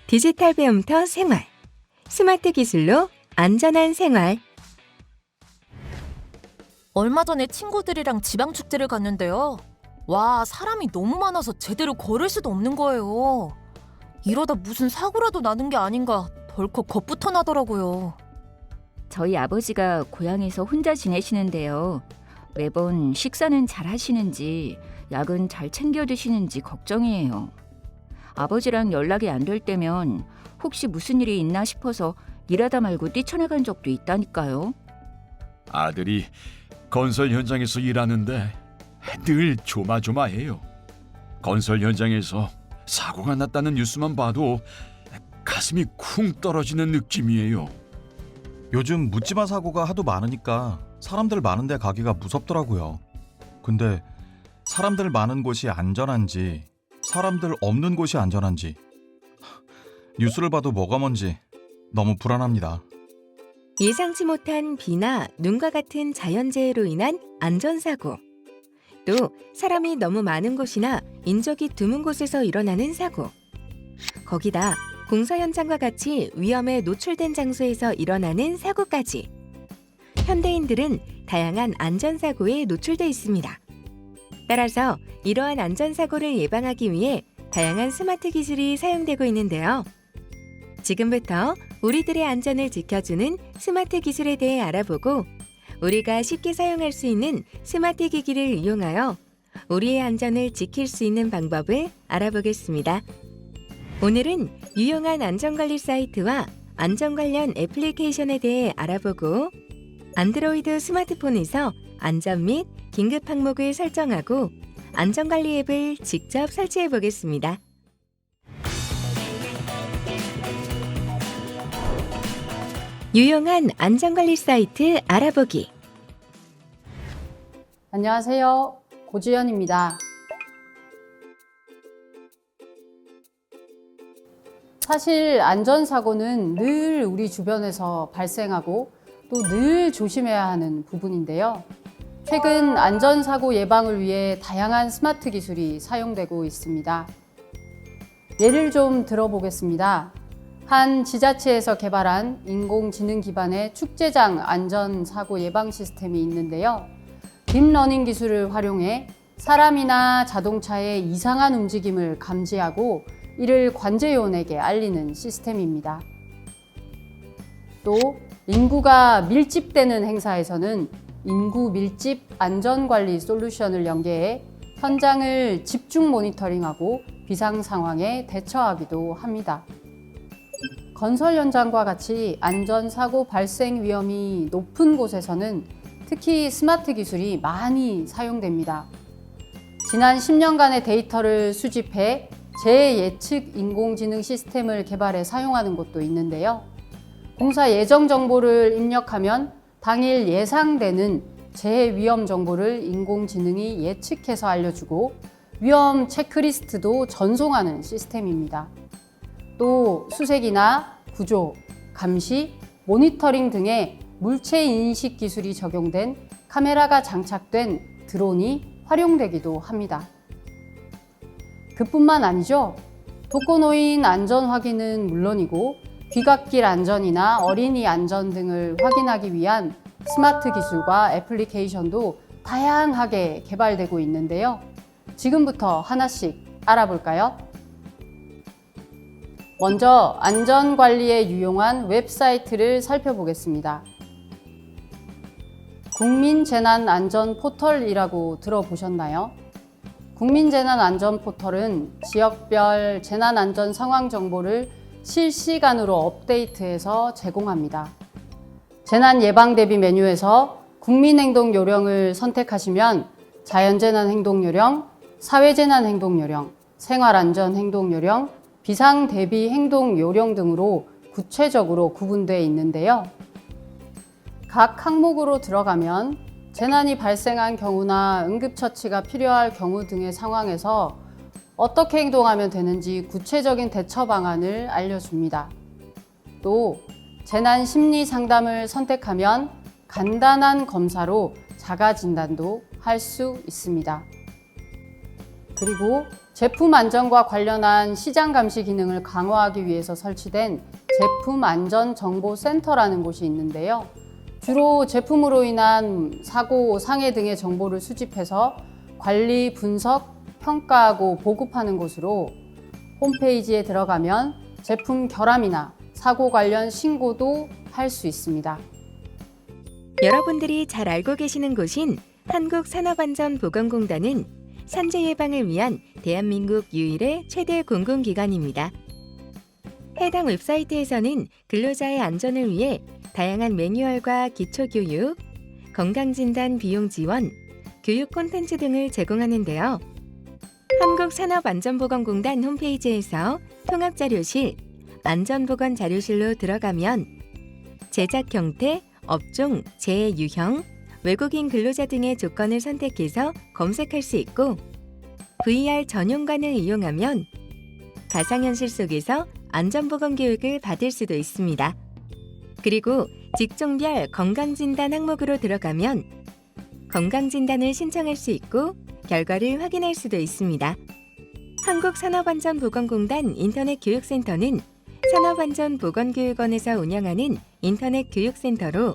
디지털 배움터 생활, 스마트 기술로 안전한 생활. 얼마 전에 친구들이랑 지방축제를 갔는데요. 와, 사람이 너무 많아서 제대로 걸을 수도 없는 거예요. 이러다 무슨 사고라도 나는 게 아닌가 덜컥 겁부터 나더라고요. 저희 아버지가 고향에서 혼자 지내시는데요. 매번 식사는 잘 하시는지 약은 잘 챙겨 드시는지 걱정이에요. 아버지랑 연락이 안 될 때면 혹시 무슨 일이 있나 싶어서 일하다 말고 뛰쳐나간 적도 있다니까요. 아들이 건설 현장에서 일하는데 늘 조마조마해요. 건설 현장에서 사고가 났다는 뉴스만 봐도 가슴이 쿵 떨어지는 느낌이에요. 요즘 묻지마 사고가 하도 많으니까 사람들 많은 데 가기가 무섭더라고요. 근데 사람들 많은 곳이 안전한지 사람들 없는 곳이 안전한지 뉴스를 봐도 뭐가 뭔지 너무 불안합니다. 예상치 못한 비나 눈과 같은 자연재해로 인한 안전사고, 또 사람이 너무 많은 곳이나 인적이 드문 곳에서 일어나는 사고, 거기다 공사 현장과 같이 위험에 노출된 장소에서 일어나는 사고까지. 현대인들은 다양한 안전사고에 노출돼 있습니다. 따라서 이러한 안전사고를 예방하기 위해 다양한 스마트 기술이 사용되고 있는데요. 지금부터 우리들의 안전을 지켜주는 스마트 기술에 대해 알아보고 우리가 쉽게 사용할 수 있는 스마트 기기를 이용하여 우리의 안전을 지킬 수 있는 방법을 알아보겠습니다. 오늘은 유용한 안전관리 사이트와 안전 관련 애플리케이션에 대해 알아보고 안드로이드 스마트폰에서 안전 및 긴급 항목을 설정하고 안전관리 앱을 직접 설치해 보겠습니다. 유용한 안전관리 사이트 알아보기. 안녕하세요. 고주연입니다. 사실 안전사고는 늘 우리 주변에서 발생하고 또 늘 조심해야 하는 부분인데요. 최근 안전사고 예방을 위해 다양한 스마트 기술이 사용되고 있습니다. 예를 좀 들어보겠습니다. 한 지자체에서 개발한 인공지능 기반의 축제장 안전사고 예방 시스템이 있는데요. 딥러닝 기술을 활용해 사람이나 자동차의 이상한 움직임을 감지하고 이를 관제요원에게 알리는 시스템입니다. 또 인구가 밀집되는 행사에서는 인구 밀집 안전관리 솔루션을 연계해 현장을 집중 모니터링하고 비상 상황에 대처하기도 합니다. 건설 현장과 같이 안전사고 발생 위험이 높은 곳에서는 특히 스마트 기술이 많이 사용됩니다. 지난 10년간의 데이터를 수집해 재예측 인공지능 시스템을 개발해 사용하는 곳도 있는데요. 공사 예정 정보를 입력하면 당일 예상되는 재해 위험 정보를 인공지능이 예측해서 알려주고 위험 체크리스트도 전송하는 시스템입니다. 또 수색이나 구조, 감시, 모니터링 등의 물체 인식 기술이 적용된 카메라가 장착된 드론이 활용되기도 합니다. 그뿐만 아니죠. 독거노인 안전 확인은 물론이고 귀갓길 안전이나 어린이 안전 등을 확인하기 위한 스마트 기술과 애플리케이션도 다양하게 개발되고 있는데요. 지금부터 하나씩 알아볼까요? 먼저 안전관리에 유용한 웹사이트를 살펴보겠습니다. 국민재난안전포털이라고 들어보셨나요? 국민재난안전포털은 지역별 재난안전 상황 정보를 실시간으로 업데이트해서 제공합니다. 재난예방 대비 메뉴에서 국민행동요령을 선택하시면 자연재난행동요령, 사회재난행동요령, 생활안전행동요령, 비상대비행동요령 등으로 구체적으로 구분되어 있는데요. 각 항목으로 들어가면 재난이 발생한 경우나 응급처치가 필요할 경우 등의 상황에서 어떻게 행동하면 되는지 구체적인 대처 방안을 알려줍니다. 또 재난 심리 상담을 선택하면 간단한 검사로 자가 진단도 할 수 있습니다. 그리고 제품 안전과 관련한 시장 감시 기능을 강화하기 위해서 설치된 제품 안전 정보 센터라는 곳이 있는데요. 주로 제품으로 인한 사고, 상해 등의 정보를 수집해서 관리, 분석, 평가하고 보급하는 곳으로 홈페이지에 들어가면 제품 결함이나 사고 관련 신고도 할 수 있습니다. 여러분들이 잘 알고 계시는 곳인 한국산업안전보건공단은 산재 예방을 위한 대한민국 유일의 최대 공공기관입니다. 해당 웹사이트에서는 근로자의 안전을 위해 다양한 매뉴얼과 기초교육, 건강진단 비용 지원, 교육 콘텐츠 등을 제공하는데요. 한국산업안전보건공단 홈페이지에서 통합자료실, 안전보건자료실로 들어가면 제작 형태, 업종, 재유형, 외국인 근로자 등의 조건을 선택해서 검색할 수 있고 VR 전용관을 이용하면 가상현실 속에서 안전보건 교육을 받을 수도 있습니다. 그리고 직종별 건강진단 항목으로 들어가면 건강진단을 신청할 수 있고 결과를 확인할 수도 있습니다. 한국산업안전보건공단 인터넷교육센터는 산업안전보건교육원에서 운영하는 인터넷 교육센터로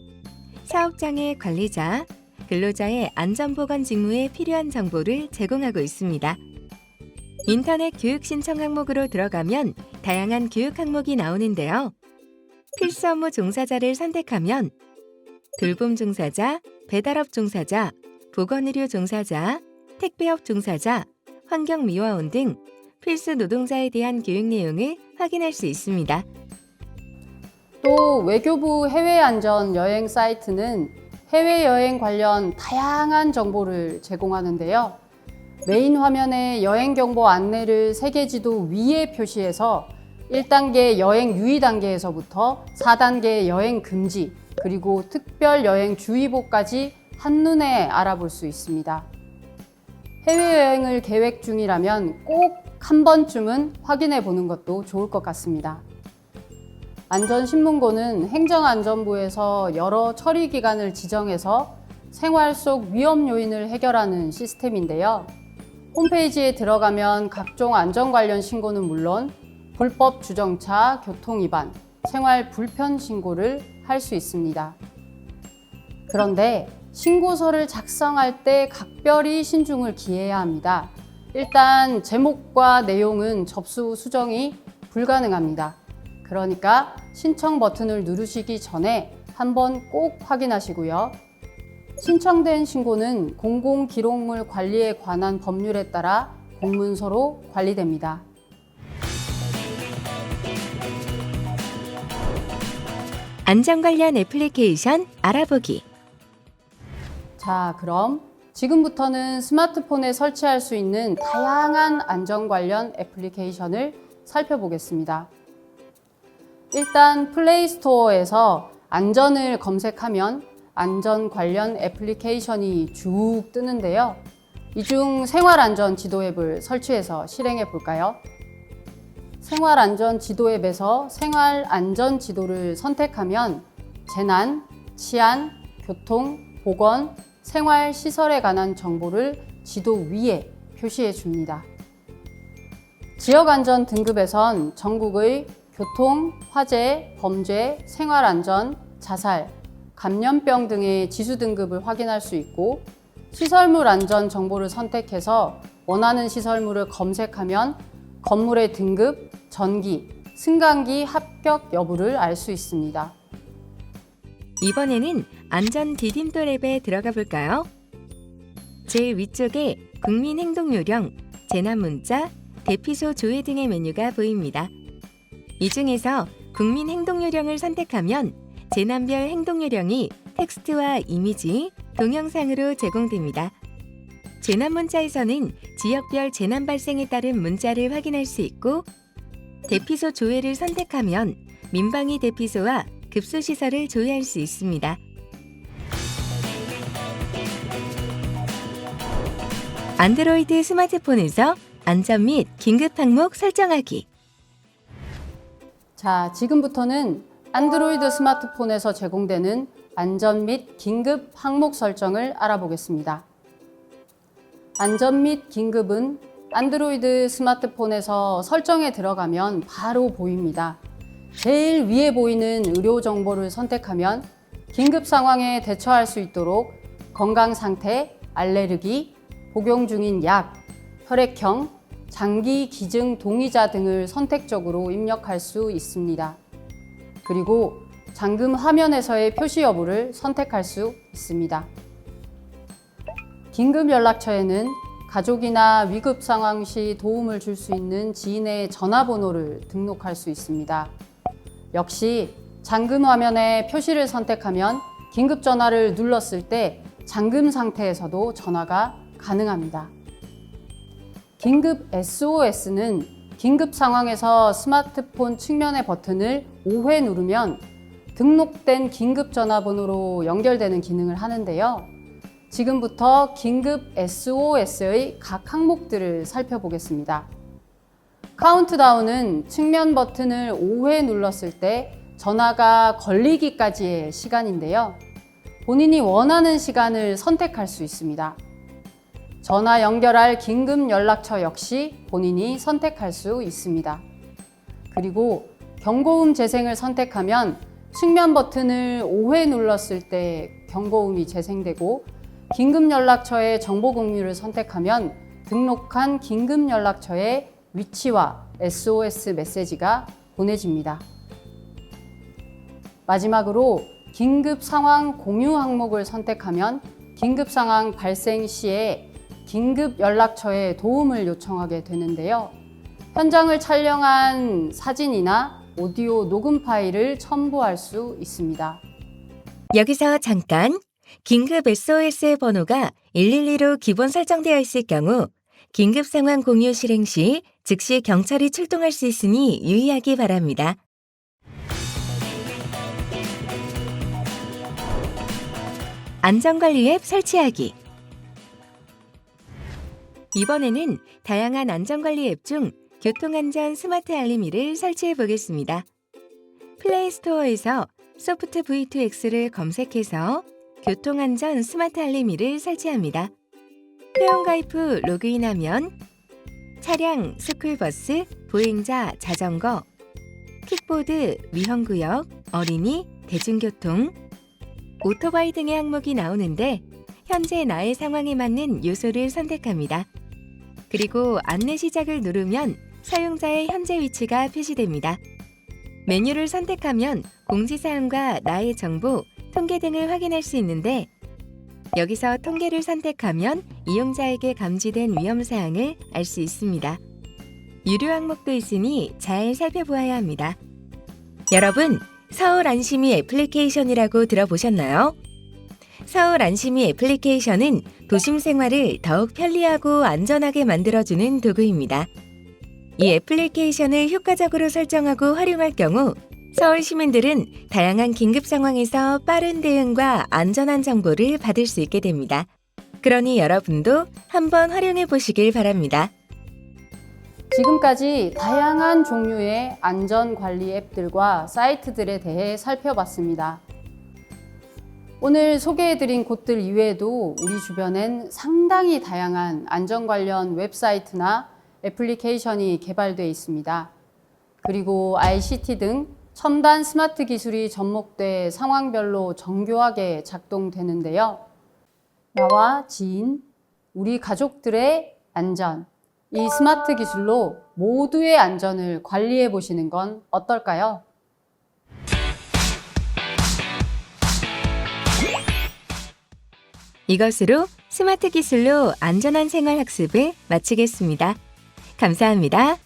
사업장의 관리자, 근로자의 안전보건 직무에 필요한 정보를 제공하고 있습니다. 인터넷 교육 신청 항목으로 들어가면 다양한 교육 항목이 나오는데요. 필수 업무 종사자를 선택하면 돌봄 종사자, 배달업 종사자, 보건의료 종사자, 택배업 종사자, 환경미화원 등 필수 노동자에 대한 교육 내용을 확인할 수 있습니다. 또 외교부 해외안전 여행 사이트는 해외여행 관련 다양한 정보를 제공하는데요. 메인 화면에 여행 경보 안내를 세계지도 위에 표시해서 1단계 여행 유의 단계에서부터 4단계 여행 금지, 그리고 특별 여행 주의보까지 한눈에 알아볼 수 있습니다. 해외여행을 계획 중이라면 꼭 한 번쯤은 확인해 보는 것도 좋을 것 같습니다. 안전신문고는 행정안전부에서 여러 처리 기관을 지정해서 생활 속 위험 요인을 해결하는 시스템인데요. 홈페이지에 들어가면 각종 안전 관련 신고는 물론 불법 주정차, 교통위반, 생활 불편 신고를 할 수 있습니다. 그런데 신고서를 작성할 때 각별히 신중을 기해야 합니다. 일단 제목과 내용은 접수 수정이 불가능합니다. 그러니까 신청 버튼을 누르시기 전에 한번 꼭 확인하시고요. 신청된 신고는 공공기록물 관리에 관한 법률에 따라 공문서로 관리됩니다. 안전 관련 애플리케이션 알아보기. 자, 그럼 지금부터는 스마트폰에 설치할 수 있는 다양한 안전 관련 애플리케이션을 살펴보겠습니다. 일단 플레이스토어에서 안전을 검색하면 안전 관련 애플리케이션이 쭉 뜨는데요. 이 중 생활안전 지도 앱을 설치해서 실행해 볼까요? 생활안전 지도 앱에서 생활안전 지도를 선택하면 재난, 치안, 교통, 보건, 생활시설에 관한 정보를 지도 위에 표시해 줍니다. 지역안전 등급에선 전국의 교통, 화재, 범죄, 생활안전, 자살, 감염병 등의 지수 등급을 확인할 수 있고 시설물 안전 정보를 선택해서 원하는 시설물을 검색하면 건물의 등급, 전기, 승강기 합격 여부를 알 수 있습니다. 이번에는 안전 디딤돌 앱에 들어가 볼까요? 제일 위쪽에 국민행동요령, 재난문자, 대피소 조회 등의 메뉴가 보입니다. 이 중에서 국민행동요령을 선택하면 재난별 행동요령이 텍스트와 이미지, 동영상으로 제공됩니다. 재난문자에서는 지역별 재난 발생에 따른 문자를 확인할 수 있고 대피소 조회를 선택하면 민방위 대피소와 급수시설을 조회할 수 있습니다. 안드로이드 스마트폰에서 안전 및 긴급 항목 설정하기. 자, 지금부터는 안드로이드 스마트폰에서 제공되는 안전 및 긴급 항목 설정을 알아보겠습니다. 안전 및 긴급은 안드로이드 스마트폰에서 설정에 들어가면 바로 보입니다. 제일 위에 보이는 의료 정보를 선택하면 긴급 상황에 대처할 수 있도록 건강 상태, 알레르기, 복용 중인 약, 혈액형, 장기 기증 동의자 등을 선택적으로 입력할 수 있습니다. 그리고 잠금 화면에서의 표시 여부를 선택할 수 있습니다. 긴급 연락처에는 가족이나 위급 상황 시 도움을 줄 수 있는 지인의 전화번호를 등록할 수 있습니다. 역시 잠금 화면의 표시를 선택하면 긴급 전화를 눌렀을 때 잠금 상태에서도 전화가 가능합니다. 긴급 SOS는 긴급 상황에서 스마트폰 측면의 버튼을 5회 누르면 등록된 긴급 전화번호로 연결되는 기능을 하는데요. 지금부터 긴급 SOS의 각 항목들을 살펴보겠습니다. 카운트다운은 측면 버튼을 5회 눌렀을 때 전화가 걸리기까지의 시간인데요. 본인이 원하는 시간을 선택할 수 있습니다. 전화 연결할 긴급 연락처 역시 본인이 선택할 수 있습니다. 그리고 경고음 재생을 선택하면 측면 버튼을 5회 눌렀을 때 경고음이 재생되고 긴급 연락처의 정보 공유를 선택하면 등록한 긴급 연락처의 위치와 SOS 메시지가 보내집니다. 마지막으로 긴급 상황 공유 항목을 선택하면 긴급 상황 발생 시에 긴급 연락처에 도움을 요청하게 되는데요. 현장을 촬영한 사진이나 오디오 녹음 파일을 첨부할 수 있습니다. 여기서 잠깐 긴급 SOS의 번호가 112로 기본 설정되어 있을 경우 긴급 상황 공유 실행 시 즉시 경찰이 출동할 수 있으니 유의하기 바랍니다. 안전관리 앱 설치하기. 이번에는 다양한 안전관리 앱 중 교통안전 스마트 알림이를 설치해 보겠습니다. 플레이스토어에서 소프트 V2X를 검색해서 교통안전 스마트 알림이를 설치합니다. 회원가입 후 로그인하면 차량, 스쿨버스, 보행자, 자전거, 킥보드, 위험구역, 어린이, 대중교통, 오토바이 등의 항목이 나오는데 현재 나의 상황에 맞는 요소를 선택합니다. 그리고 안내 시작을 누르면 사용자의 현재 위치가 표시됩니다. 메뉴를 선택하면 공지사항과 나의 정보, 통계 등을 확인할 수 있는데 여기서 통계를 선택하면 이용자에게 감지된 위험사항을 알 수 있습니다. 유료 항목도 있으니 잘 살펴보아야 합니다. 여러분, 서울 안심이 애플리케이션이라고 들어보셨나요? 서울 안심이 애플리케이션은 도심 생활을 더욱 편리하고 안전하게 만들어주는 도구입니다. 이 애플리케이션을 효과적으로 설정하고 활용할 경우 서울 시민들은 다양한 긴급 상황에서 빠른 대응과 안전한 정보를 받을 수 있게 됩니다. 그러니 여러분도 한번 활용해 보시길 바랍니다. 지금까지 다양한 종류의 안전관리 앱들과 사이트들에 대해 살펴봤습니다. 오늘 소개해드린 곳들 이외에도 우리 주변엔 상당히 다양한 안전 관련 웹사이트나 애플리케이션이 개발되어 있습니다. 그리고 ICT 등 첨단 스마트 기술이 접목돼 상황별로 정교하게 작동되는데요. 나와 지인, 우리 가족들의 안전, 이 스마트 기술로 모두의 안전을 관리해 보시는 건 어떨까요? 이것으로 스마트 기술로 안전한 생활 학습을 마치겠습니다. 감사합니다.